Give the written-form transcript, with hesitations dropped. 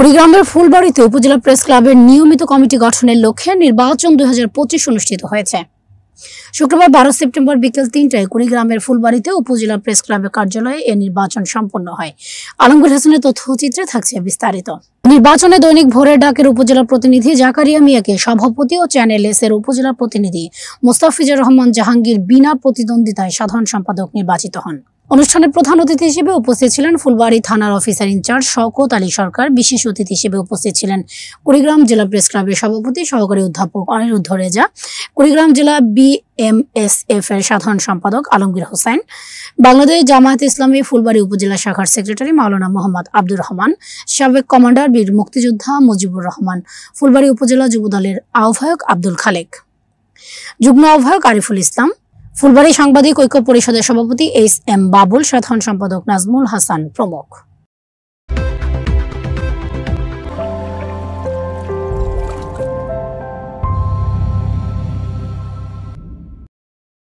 কুড়িগ্রামের ফুলবাড়ীতে উপজেলা প্রেস ক্লাবের নিয়মিত কমিটি গঠনের লক্ষ্যে নির্বাচন 2025 অনুষ্ঠিত হয়েছে। শুক্রবার 12 সেপ্টেম্বর বিকেল 3টায় কুড়িগ্রামের ফুলবাড়ীতে উপজেলা প্রেস ক্লাবের কার্যালয়ে এ নির্বাচন সম্পন্ন হয়। আলমগীর হোসেনের তথ্যচিত্রে থাকছে বিস্তারিত। নির্বাচনে দৈনিক ভোরের ডাকের উপজেলা প্রতিনিধি জাকারিয়া মিয়াকে সভাপতি ও চ্যানেল এস এর উপজেলা প্রতিনিধি মোস্তাফিজুর রহমান জাহাঙ্গীর বিনা প্রতিদ্বন্দ্বিতায় সাধারণ সম্পাদক নির্বাচিত হন। অনুষ্ঠানে প্রধান অতিথি হিসেবে উপস্থিত ছিলেন ফুলবাড়ী থানার অফিসার ইনচার্জ শওকত আলী সরকার। বিশেষ অতিথি হিসেবে উপস্থিত ছিলেন কুড়িগ্রাম জেলা প্রেস ক্লাবের সভাপতি সহকারী অধ্যাপক অনিরুদ্ধ রেজা, কুড়িগ্রাম জেলা BMSF এর সাধারণ সম্পাদক আলমগীর হোসেন, বাংলাদেশ জামায়াতে ইসলামী ফুলবাড়ী উপজেলা শাখার সেক্রেটারি মাওলানা মোহাম্মদ আব্দুর রহমান, সাবেক কমান্ডার বীর মুক্তিযোদ্ধা মুজিবুর রহমান, ফুলবাড়ী উপজেলা যুবদলের আহ্বায়ক আব্দুল খালেক, যুগ্ম আহ্বায়ক আরিফুল ইসলাম, ফুলবাড়ী সাংবাদিক ঐক্য পরিষদের সভাপতি SM বাবুল, সাধারণ সম্পাদক নাজমুল হাসান প্রমুখ।